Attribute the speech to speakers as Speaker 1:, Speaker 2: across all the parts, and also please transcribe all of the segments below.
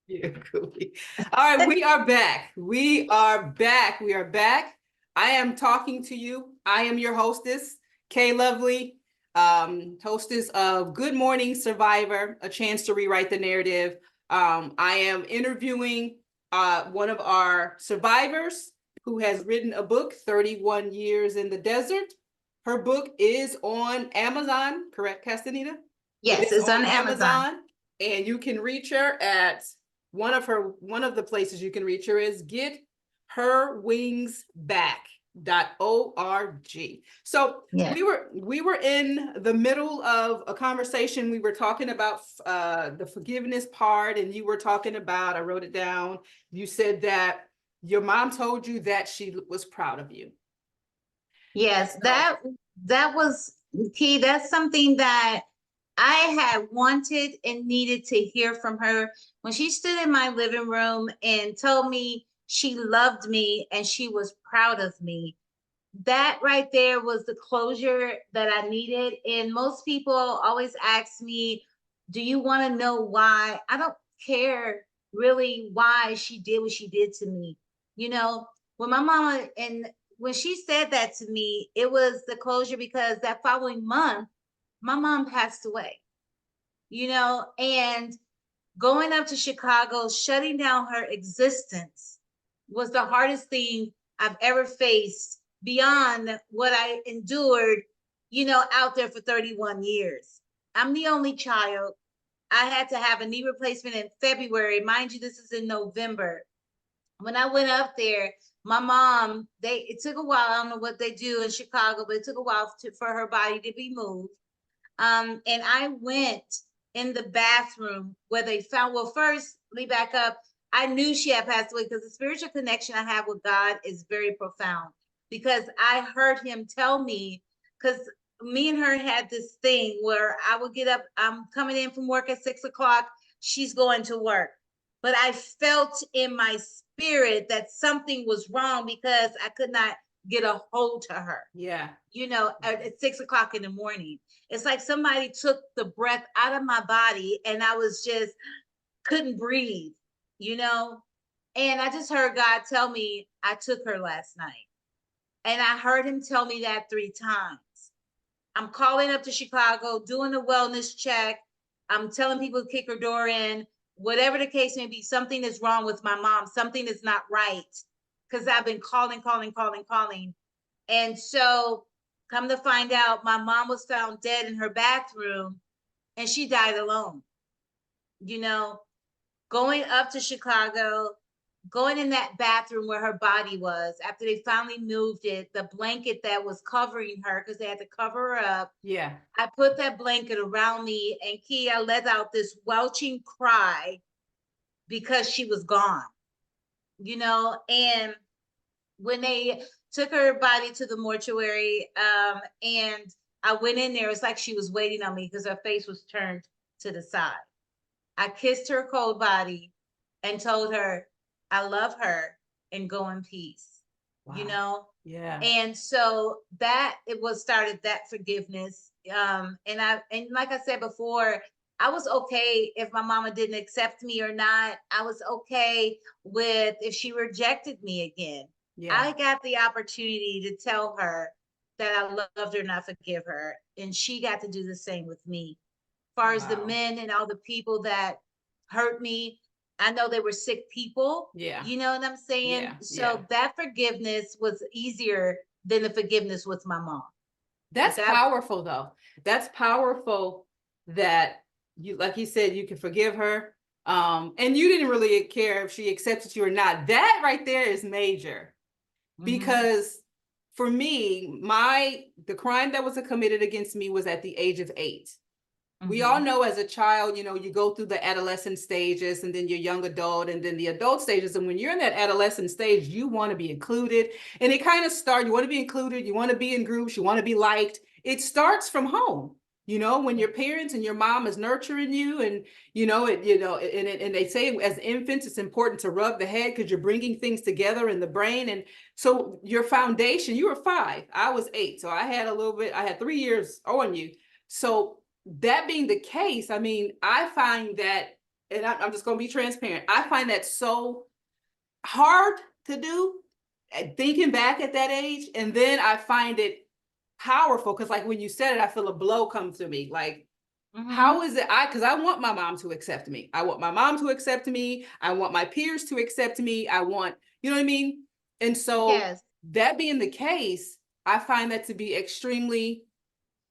Speaker 1: Yeah, Goofy. All right, we are back. We are back. We are back. I am talking to you. I am your hostess, Kay Lovely, hostess of Good Morning Survivor, a chance to rewrite the narrative. I am interviewing one of our survivors who has written a book, 31 Years in the Desert. Her book is on Amazon, correct, Castanita?
Speaker 2: Yes, it's on Amazon.
Speaker 1: And you can reach her at one of the places you can reach her is getherwingsback.org. So
Speaker 2: Yeah.
Speaker 1: we were in the middle of a conversation. We were talking about the forgiveness part, and you were talking about, I wrote it down, you said that your mom told you that she was proud of you.
Speaker 2: Yes, that was key. That's something that I had wanted and needed to hear from her when she stood in my living room and told me she loved me and she was proud of me. That right there was the closure that I needed. And most people always ask me, do you want to know why? I don't care really why she did what she did to me. You know, when my mama and when she said that to me, it was the closure because that following month, my mom passed away, and going up to Chicago, shutting down her existence was the hardest thing I've ever faced beyond what I endured, out there for 31 years. I'm the only child. I had to have a knee replacement in February. Mind you, this is in November. When I went up there, my mom, it took a while. I don't know what they do in Chicago, but it took a while for her body to be moved. And I went in the bathroom where they found, well, first, let me back up. I knew she had passed away because the spiritual connection I have with God is very profound, because I heard him tell me, because me and her had this thing where I would get up, I'm coming in from work at 6 o'clock, she's going to work. But I felt in my spirit that something was wrong because I could not get a hold to her.
Speaker 1: Yeah.
Speaker 2: At 6 o'clock in the morning. It's like somebody took the breath out of my body and I was just couldn't breathe, And I just heard God tell me I took her last night. And I heard him tell me that 3 times. I'm calling up to Chicago, doing a wellness check. I'm telling people to kick her door in. Whatever the case may be, something is wrong with my mom. Something is not right. Because I've been calling. And so come to find out, my mom was found dead in her bathroom and she died alone. Going up to Chicago, going in that bathroom where her body was, after they finally moved it, the blanket that was covering her, because they had to cover her up.
Speaker 1: Yeah.
Speaker 2: I put that blanket around me, and Kia let out this welching cry because she was gone, and when they took her body to the mortuary, and I went in there, it's like she was waiting on me because her face was turned to the side. I kissed her cold body and told her I love her and go in peace.
Speaker 1: Wow. Yeah.
Speaker 2: And so that it was started that forgiveness. And like I said before, I was okay if my mama didn't accept me or not. I was okay with if she rejected me again. Yeah. I got the opportunity to tell her that I loved her and I forgive her. And she got to do the same with me. As far as the men and all the people that hurt me, I know they were sick people. Yeah. You know what I'm saying? Yeah. So that forgiveness was easier than the forgiveness with my mom.
Speaker 1: That's powerful, though. That's powerful that you, like you said, you can forgive her. And you didn't really care if she accepted you or not. That right there is major. Because for me, the crime that was committed against me was at the age of 8. We all know as a child, you go through the adolescent stages and then your young adult and then the adult stages. And when you're in that adolescent stage, you want to be included. And it kind of starts, you want to be included, you want to be in groups, you want to be liked. It starts from home, when your parents and your mom is nurturing you and, and they say as infants, it's important to rub the head because you're bringing things together in the brain. And so your foundation, you were 5, I was 8. So I had 3 years on you. So that being the case, I mean, I find that, and I'm just going to be transparent, I find that so hard to do, thinking back at that age. And then I find it powerful because, like, when you said it, I feel a blow come to me. Like, how is it because I want my mom to accept me. I want my mom to accept me. I want my peers to accept me. I want, you know what I mean? And so
Speaker 2: Yes.
Speaker 1: that being the case, I find that to be extremely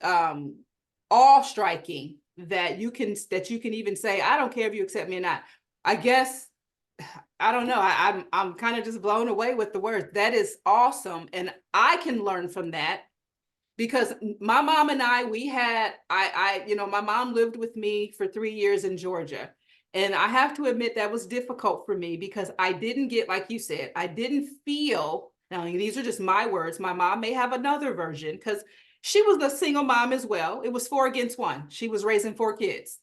Speaker 1: um awe-striking that you can even say, I don't care if you accept me or not. I guess I don't know. I'm kind of just blown away with the words. That is awesome. And I can learn from that because my mom and we had, my mom lived with me for 3 years in Georgia. And I have to admit that was difficult for me because I didn't get, like you said, I didn't feel, now these are just my words. My mom may have another version because she was a single mom as well. It was 4 against 1. She was raising 4 kids.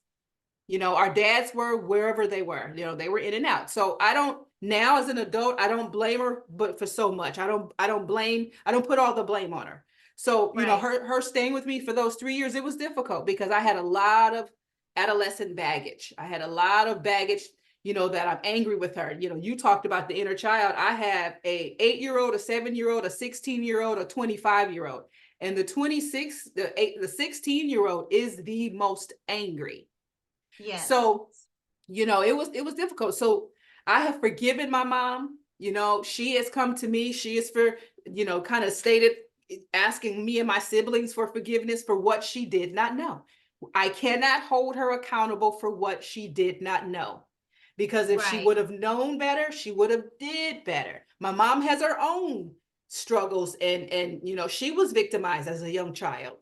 Speaker 1: Our dads were wherever they were, they were in and out. So I don't, now as an adult, I don't blame her, but for so much, I don't put all the blame on her. So,
Speaker 2: Right.
Speaker 1: her staying with me for those 3 years, it was difficult because I had a lot of adolescent baggage. I had a lot of baggage, that I'm angry with her. You talked about the inner child. I have a 8-year-old, a 7-year-old, a 16-year-old, a 25-year-old. And the 16-year-old is the most angry.
Speaker 2: Yes.
Speaker 1: So, it was difficult. So I have forgiven my mom. She has come to me. She is kind of stated asking me and my siblings for forgiveness for what she did not know. I cannot hold her accountable for what she did not know. Because if she
Speaker 2: Right.
Speaker 1: would have known better, she would have did better. My mom has her own struggles and she was victimized as a young child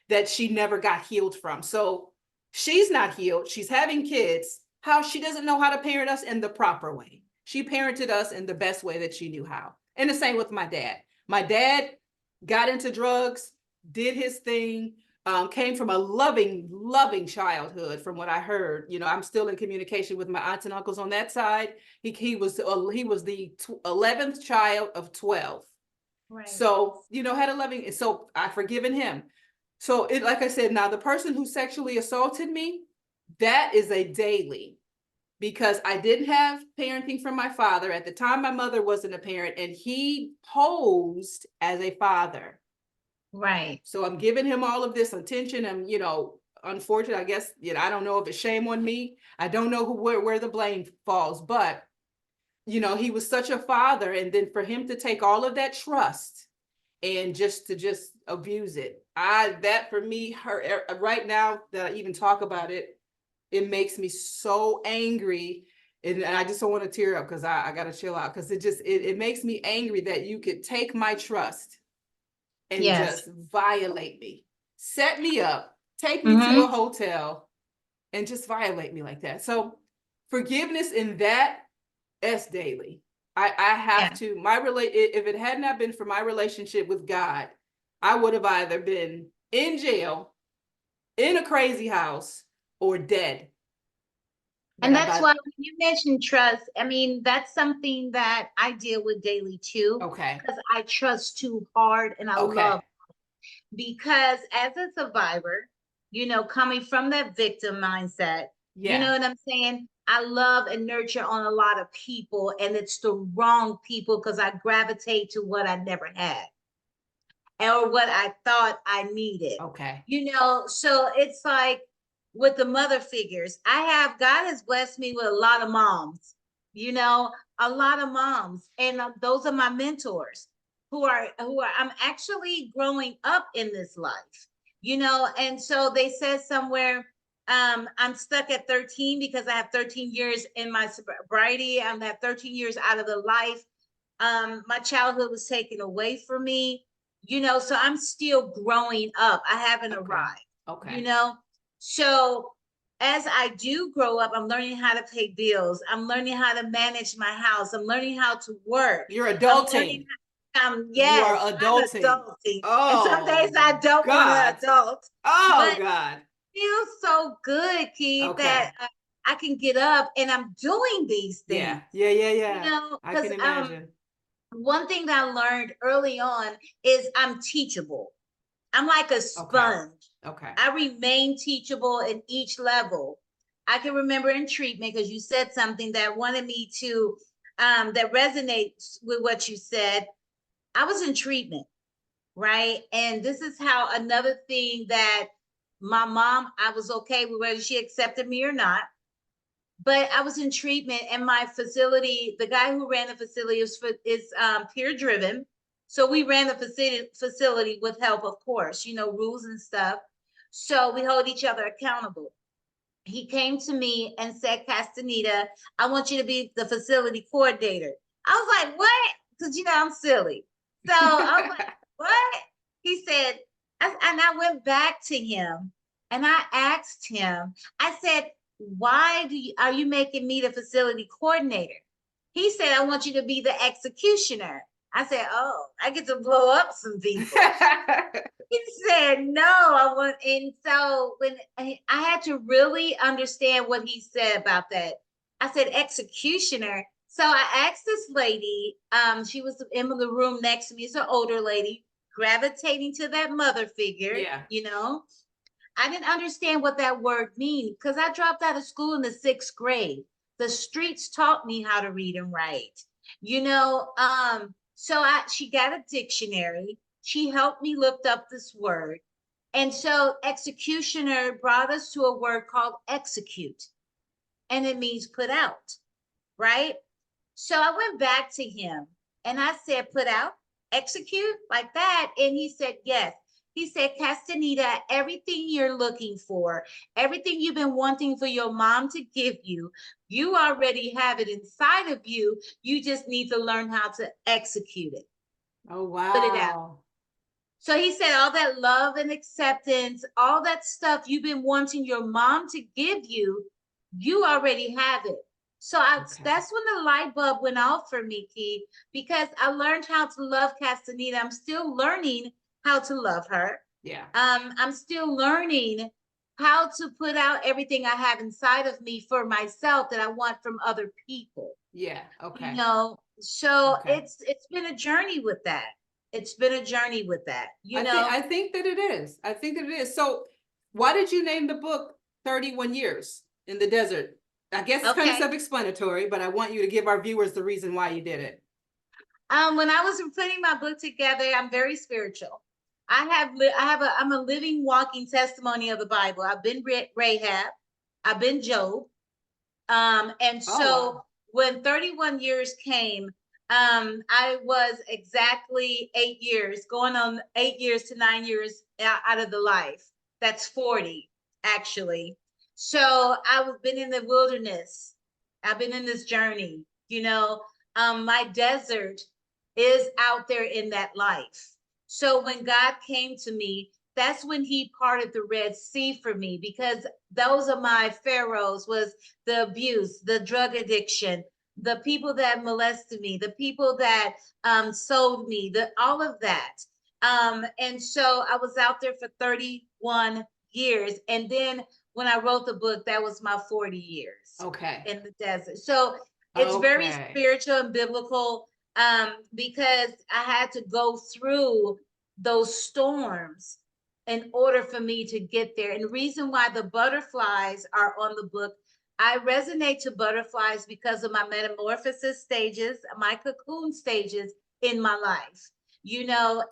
Speaker 1: that she never got healed from. So she's not healed. She's having kids. How she doesn't know how to parent us in the proper way. She parented us in the best way that she knew how. And the same with my dad. My dad got into drugs, did his thing, came from a loving, loving childhood. From what I heard, I'm still in communication with my aunts and uncles on that side. He was the 11th child of 12.
Speaker 2: Right.
Speaker 1: So, had a loving, so I've forgiven him. So like I said, now the person who sexually assaulted me, that is a daily, because I didn't have parenting from my father. At the time, my mother wasn't a parent and he posed as a father.
Speaker 2: Right.
Speaker 1: So I'm giving him all of this attention and, unfortunately, I guess, I don't know if it's shame on me. I don't know where the blame falls, but he was such a father. And then for him to take all of that trust and just abuse it. That for me, right now that I even talk about it, it makes me so angry. And I just don't want to tear up because I got to chill out because it makes me angry that you could take my trust and
Speaker 2: Yes.
Speaker 1: just violate me, set me up, take me to a
Speaker 2: Mm-hmm.
Speaker 1: hotel and just violate me like that. So forgiveness in that, that's daily. I have
Speaker 2: Yeah.
Speaker 1: to, if it had not been for my relationship with God, I would have either been in jail, in a crazy house, or dead. But
Speaker 2: And that's why when you mentioned trust, I mean, that's something that I deal with daily too,
Speaker 1: okay.
Speaker 2: because I trust too hard and I
Speaker 1: Okay.
Speaker 2: love, because as a survivor, coming from that victim mindset, you
Speaker 1: Yeah.
Speaker 2: know what I'm saying? I love and nurture on a lot of people, and it's the wrong people because I gravitate to what I never had or what I thought I needed.
Speaker 1: Okay.
Speaker 2: So it's like with the mother figures, God has blessed me with a lot of moms, a lot of moms. And those are my mentors I'm actually growing up in this life, and so they said somewhere, I'm stuck at 13 because I have 13 years in my sobriety. I'm at 13 years out of the life. My childhood was taken away from me, so I'm still growing up. I haven't
Speaker 1: Okay.
Speaker 2: arrived, you
Speaker 1: Okay.
Speaker 2: know. So as I do grow up, I'm learning how to pay bills. I'm learning how to manage my house. I'm learning how to work.
Speaker 1: You're
Speaker 2: I'm learning
Speaker 1: adulting. You
Speaker 2: yes,
Speaker 1: are
Speaker 2: I'm
Speaker 1: adulting.
Speaker 2: adulting. And some days
Speaker 1: Oh
Speaker 2: I don't want to
Speaker 1: God.
Speaker 2: adult,
Speaker 1: Oh
Speaker 2: but
Speaker 1: God.
Speaker 2: it feels so good, Keith,
Speaker 1: Okay.
Speaker 2: that I can get up and I'm doing these things,
Speaker 1: Yeah. Yeah. Yeah. Yeah. I
Speaker 2: because
Speaker 1: can imagine.
Speaker 2: one thing that I learned early on is I'm teachable. I'm like a sponge.
Speaker 1: Okay.
Speaker 2: I remain teachable in each level. I can remember in treatment, because you said something that wanted me to, that resonates with what you said. I was in treatment, right? And this is how another thing that my mom, I was okay with whether she accepted me or not. But I was in treatment, and my facility, the guy who ran the facility is peer driven. So we ran the facility with help, of course, rules and stuff. So we hold each other accountable. He came to me and said, Castanita, I want you to be the facility coordinator. I was like, what? Because, I'm silly. So I was like, what? He said, and I went back to him and I asked him, I said, why are you making me the facility coordinator? He said, I want you to be the executioner. I said, oh, I get to blow up some people. He said, no, I want. And so when I had to really understand what he said about that, I said, executioner. So I asked this lady, she was in the room next to me, it's an older lady, gravitating to that mother figure,
Speaker 1: Yeah.
Speaker 2: I didn't understand what that word means because I dropped out of school in the 6th grade. The streets taught me how to read and write, so she got a dictionary. She helped me look up this word. And so executioner brought us to a word called execute, and it means put out, right? So I went back to him and I said, put out, execute, like that. And he said, yes. He said, Castanita, everything you're looking for, everything you've been wanting for your mom to give you, you already have it inside of you. You just need to learn how to execute it.
Speaker 1: Oh, wow.
Speaker 2: Put it out. So he said, all that love and acceptance, all that stuff you've been wanting your mom to give you, you already have it. So that's when the light bulb went off for me, Key, because I learned how to love Castanita. I'm still learning how to love her.
Speaker 1: Yeah.
Speaker 2: I'm still learning how to put out everything I have inside of me for myself that I want from other people.
Speaker 1: Yeah. Okay.
Speaker 2: So it's been a journey with that. It's been a journey with that.
Speaker 1: I think that it is. I think that it is. So why did you name the book 31 Years in the Desert? I guess it's kind of self-explanatory, but I want you to give our viewers the reason why you did it.
Speaker 2: When I was putting my book together, I'm very spiritual. I'm a living, walking testimony of the Bible. I've been Rahab, I've been Job, and so when 31 years came, I was exactly 8 years, going on 8 years to 9 years out of the life. That's 40, actually. So I've been in the wilderness. I've been in this journey. My desert is out there in that life. So when God came to me, that's when he parted the Red Sea for me, because those are my pharaohs, was the abuse, the drug addiction, the people that molested me, the people that sold me, all of that. And so I was out there for 31 years. And then when I wrote the book, that was my 40 years in the desert. So it's very spiritual and biblical, because I had to go through those storms in order for me to get there. And the reason why the butterflies are on the book, I resonate to butterflies because of my metamorphosis stages, my cocoon stages in my life,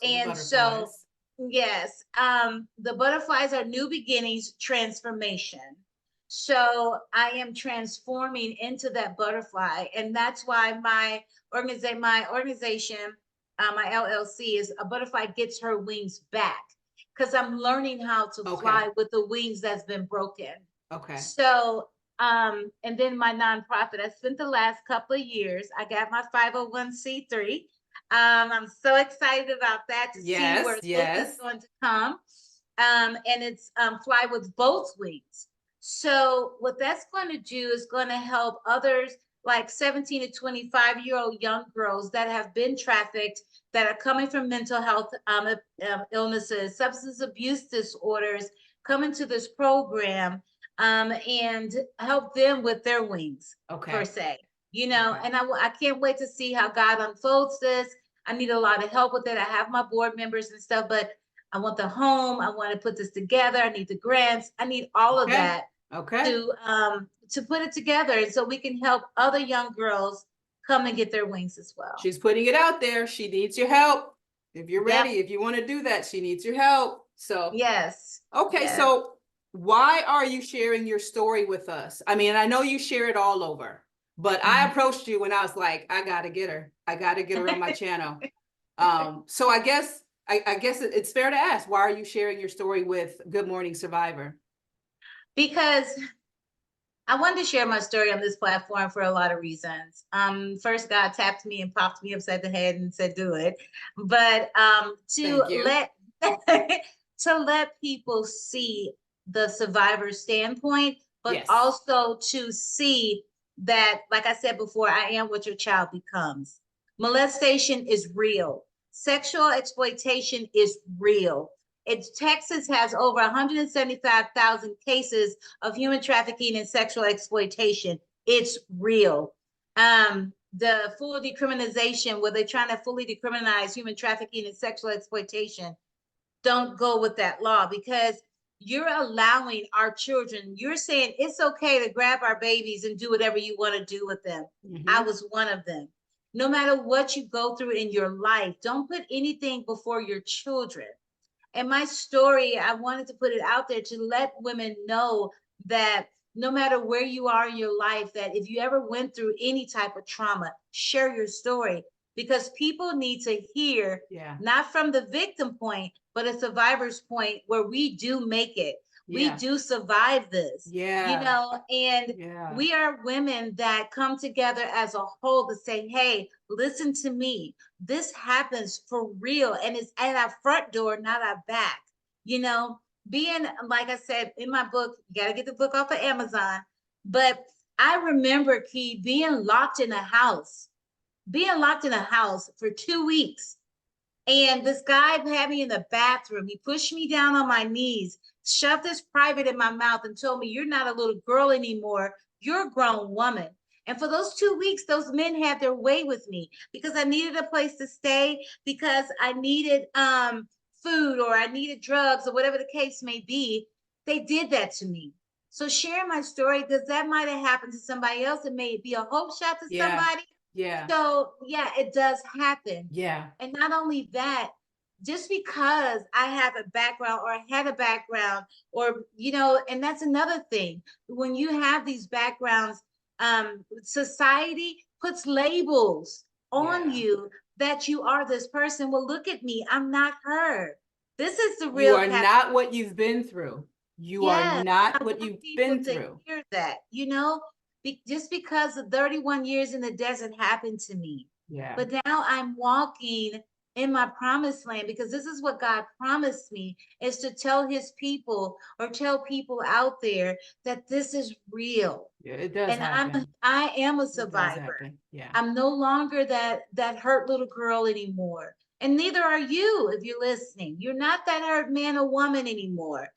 Speaker 2: and so, yes, the butterflies are new beginnings, transformation. So I am transforming into that butterfly. And that's why my organization, my LLC, is A Butterfly Gets Her Wings Back, because I'm learning how to fly with the wings that's been broken. So, and then my nonprofit, I spent the last couple of years, I got my 501c3. I'm so excited about that to see where this is going to come. And it's Fly with Both Wings. So what that's going to do is going to help others, like 17 to 25-year-old young girls that have been trafficked, that are coming from mental health illnesses, substance abuse disorders, come into this program, and help them with their wings, per se. And I can't wait to see how God unfolds this. I need a lot of help with it. I have my board members and stuff, but I want the home. I want to put this together. I need the grants. I need all of
Speaker 1: Okay.
Speaker 2: that
Speaker 1: Okay.
Speaker 2: to put it together, and so we can help other young girls come and get their wings as well.
Speaker 1: She's putting it out there. She needs your help. If you're
Speaker 2: Yep.
Speaker 1: ready, if you want to do that, she needs your help. So,
Speaker 2: Yes.
Speaker 1: okay.
Speaker 2: Yes.
Speaker 1: So why are you sharing your story with us? I mean, I know you share it all over, but I approached you when I was like, I gotta get her. I gotta get her on my channel. So I guess it's fair to ask, why are you sharing your story with Good Morning Survivor?
Speaker 2: Because I wanted to share my story on this platform for a lot of reasons. First, God tapped me and popped me upside the head and said, "Do it." But to let to let people see the survivor standpoint, but
Speaker 1: Yes.
Speaker 2: also to see that, like I said before, I am what your child becomes. Molestation is real. Sexual exploitation is real. Texas has over 175,000 cases of human trafficking and sexual exploitation. It's real. The full decriminalization, where they're trying to fully decriminalize human trafficking and sexual exploitation, don't go with that law, because you're allowing our children, you're saying it's okay to grab our babies and do whatever you want to do with them. I was one of them. No matter what you go through in your life, don't put anything before your children. And my story, I wanted to put it out there to let women know that no matter where you are in your life, that if you ever went through any type of trauma, share your story, because people need to hear, not from the victim point, but a survivor's point, where we do make it. We do survive this, you know, and we are women that come together as a whole to say, hey, listen to me. This happens for real, and it's at our front door, not our back. You know, being, like I said in my book, you got to get the book off of Amazon. But I remember, Key, being locked in a house for 2 weeks. And this guy had me in the bathroom. He pushed me down on my knees, shoved this private in my mouth, and told me, "You're not a little girl anymore. You're a grown woman." And for those 2 weeks, those men had their way with me, because I needed a place to stay, because I needed food, or I needed drugs, or whatever the case may be. They did that to me. So sharing my story, because that might have happened to somebody else. It may be a hope shot to somebody. So yeah, it does happen. And not only that, just because I have a background, or I had a background, or, you know, and that's another thing. When you have these backgrounds, society puts labels on you that you are this person. Well, look at me. I'm not her. This is the real.
Speaker 1: You are not what you've been through. You are not what you've been through.
Speaker 2: Hear that, you know, just because the 31 years in the desert happened to me. But now I'm walking in my promised land, because this is what God promised me, is to tell his people, or tell people out there, that this is real.
Speaker 1: It does
Speaker 2: and
Speaker 1: happen.
Speaker 2: I am a survivor. I'm no longer that hurt little girl anymore. And neither are you. If you're listening, you're not that hurt man or woman anymore.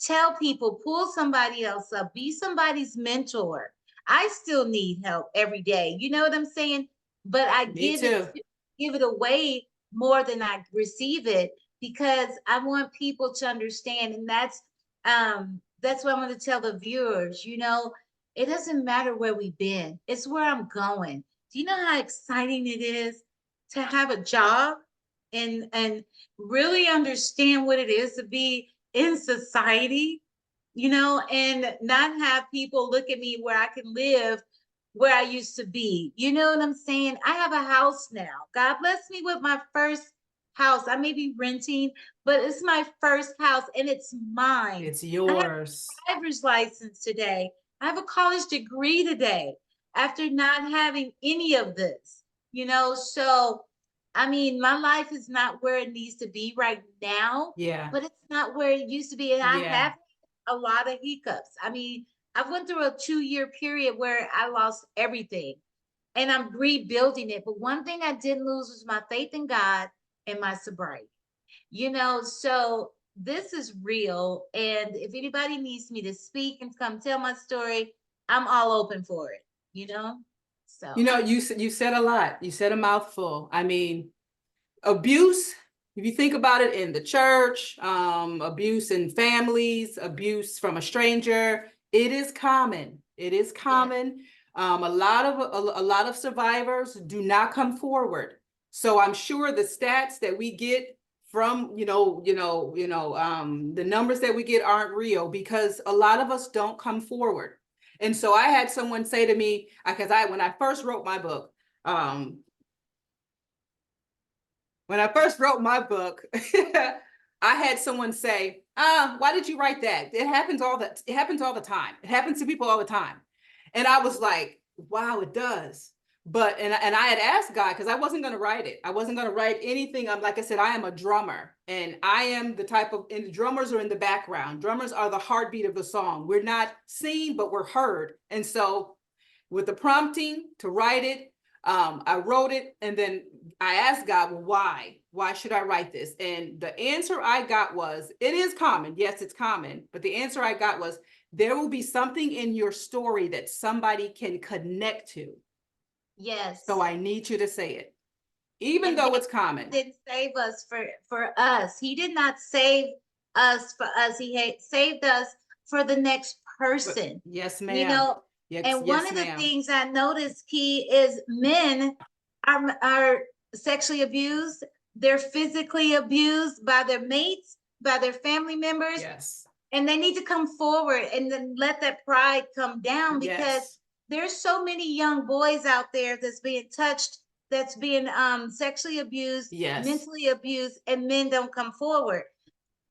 Speaker 2: Tell people, pull somebody else up, be somebody's mentor. I still need help every day. You know what I'm saying? But I give it away more than I receive it, because I want people to understand. And that's what I'm going to tell the viewers. You know, it doesn't matter where we've been. It's where I'm going. Do you know how exciting it is to have a job and really understand what it is to be in society, you know, and not have people look at me where I can live where I used to be. You know what I'm saying? I have a house now. God bless me with my first house. I may be renting, but it's my first house, and it's mine.
Speaker 1: It's yours.
Speaker 2: I have a driver's license today. I have a college degree today, after not having any of this, you know? So, I mean, my life is not where it needs to be right now, but it's not where it used to be. And I have a lot of hiccups. I mean, I went through a 2-year period where I lost everything, and I'm rebuilding it. But one thing I didn't lose was my faith in God and my sobriety, you know? So this is real. And if anybody needs me to speak and come tell my story, I'm all open for it, you know? So,
Speaker 1: you know, you said a lot. You said a mouthful. I mean, abuse if you think about it in the church, abuse in families, abuse from a stranger, it is common. It is common. A lot of survivors do not come forward. So I'm sure the stats that we get from, the numbers that we get aren't real because a lot of us don't come forward. And so I had someone say to me, because when I first wrote my book, I had someone say, why did you write that? It happens all the time. It happens to people all the time. And I was like, wow, it does. But and I had asked God, because I wasn't going to write it. I wasn't going to write anything. Like I said, I am a drummer, and I am the type of, and drummers are in the background. Drummers are the heartbeat of the song. We're not seen, but we're heard. And so with the prompting to write it, I wrote it, and then I asked God, well, why? Why should I write this? And the answer I got was, it is common. Yes, it's common. But the answer I got was, there will be something in your story that somebody can connect to.
Speaker 2: Yes.
Speaker 1: So I need you to say it, even though it's common.
Speaker 2: He didn't save us for us. He did not save us for us. He saved us for the next person.
Speaker 1: Yes, ma'am.
Speaker 2: You know,
Speaker 1: yes,
Speaker 2: and one of the things I noticed, Key, is men are sexually abused. They're physically abused by their mates, by their family members.
Speaker 1: Yes.
Speaker 2: And they need to come forward and then let that pride come down, because
Speaker 1: Yes.
Speaker 2: there's so many young boys out there that's being touched, that's being sexually abused,
Speaker 1: Yes.
Speaker 2: mentally abused, and men don't come forward.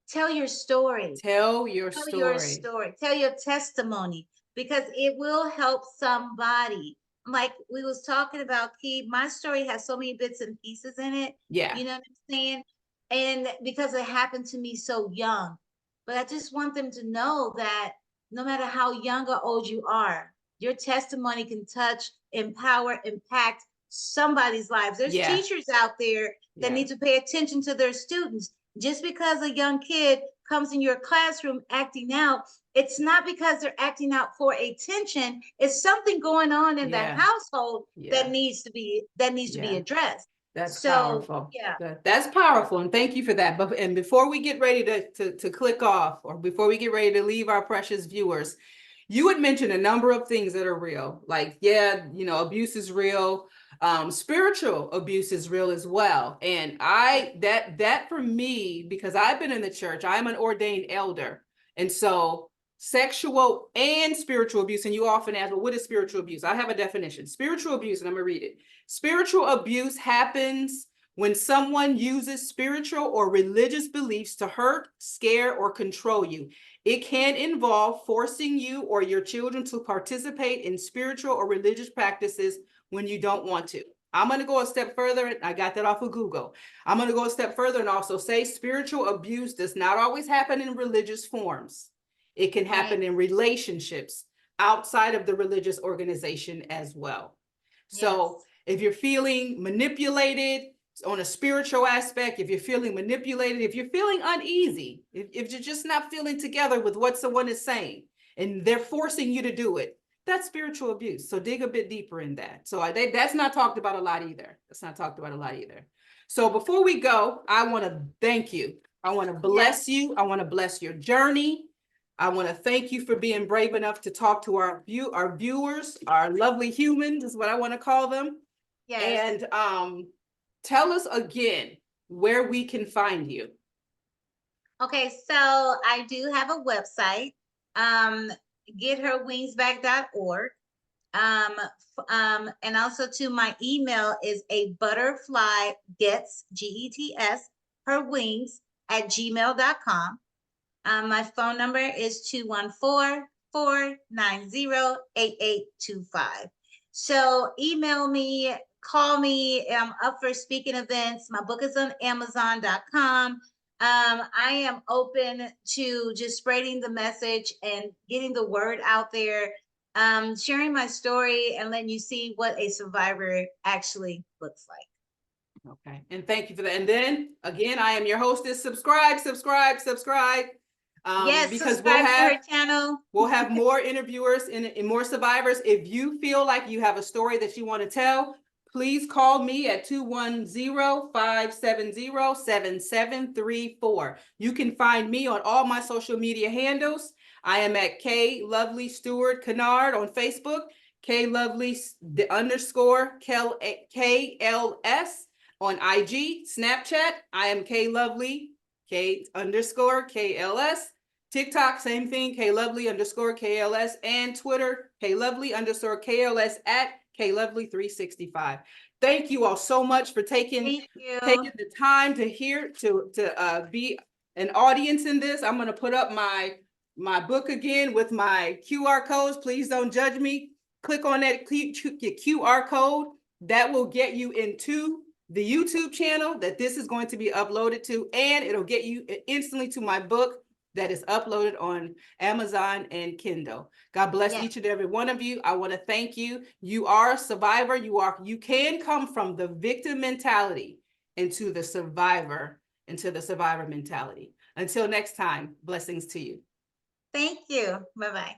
Speaker 2: Tell your story.
Speaker 1: Tell your story.
Speaker 2: Tell your testimony, because it will help somebody. Like we was talking about, Key, my story has so many bits and pieces in it.
Speaker 1: Yeah.
Speaker 2: You know what I'm saying? And because it happened to me so young. But I just want them to know that no matter how young or old you are, your testimony can touch, empower, impact somebody's lives. There's teachers out there that need to pay attention to their students. Just because a young kid comes in your classroom acting out, it's not because they're acting out for attention. It's something going on in the household that needs to be addressed.
Speaker 1: That's powerful. Yeah, that's powerful, and thank you for that. But before we get ready to click off, or before we get ready to leave our precious viewers, you had mentioned a number of things that are real. Like, abuse is real. Spiritual abuse is real as well. And that for me, because I've been in the church, I'm an ordained elder, and so sexual and spiritual abuse. And you often ask, well, what is spiritual abuse? I have a definition. Spiritual abuse, and I'm gonna read it. Spiritual abuse happens when someone uses spiritual or religious beliefs to hurt, scare, or control you. It can involve forcing you or your children to participate in spiritual or religious practices when you don't want to. I'm going to go a step further. I got that off of Google. I'm going to go a step further and also say spiritual abuse does not always happen in religious forms. It can happen in relationships outside of the religious organization as well. So if you're feeling manipulated on a spiritual aspect, if you're feeling manipulated, if you're feeling uneasy, if you're just not feeling together with what someone is saying and they're forcing you to do it, that's spiritual abuse. So dig a bit deeper in that. So that's not talked about a lot either. So before we go, I want to thank you. I want to bless you. I want to bless your journey. I want to thank you for being brave enough to talk to our viewers, our lovely humans is what I want to call them. Yes. And tell us again where we can find you.
Speaker 2: Okay, so I do have a website, getherwingsback.org. And also to my email is a butterfly gets, GETS, her wings @gmail.com. My phone number is 214-490-8825. So email me, call me. I'm up for speaking events. My book is on Amazon.com. I am open to just spreading the message and getting the word out there, sharing my story and letting you see what a survivor actually looks like.
Speaker 1: Okay, and thank you for that. And then again, I am your hostess. Subscribe. Because
Speaker 2: subscribe to her channel.
Speaker 1: We'll have more interviewers and more survivors. If you feel like you have a story that you want to tell, please call me at 210-570-7734. You can find me on all my social media handles. I am at K Lovely Stewart Kennard on Facebook, K Lovely _ KLS on IG, Snapchat. I am K Lovely K _ KLS. TikTok, same thing, K Lovely _ KLS, and Twitter, K Lovely _ KLS at K Lovely 365. Thank you all so much for taking the time to be an audience in this. I'm going to put up my book again with my QR codes. Please don't judge me. Click on that QR code. That will get you into the YouTube channel that this is going to be uploaded to, and it'll get you instantly to my book that is uploaded on Amazon and Kindle. God bless each and every one of you. I want to thank you. You are a survivor. You can come from the victim mentality into the survivor mentality. Until next time, blessings to you.
Speaker 2: Thank you. Bye-bye.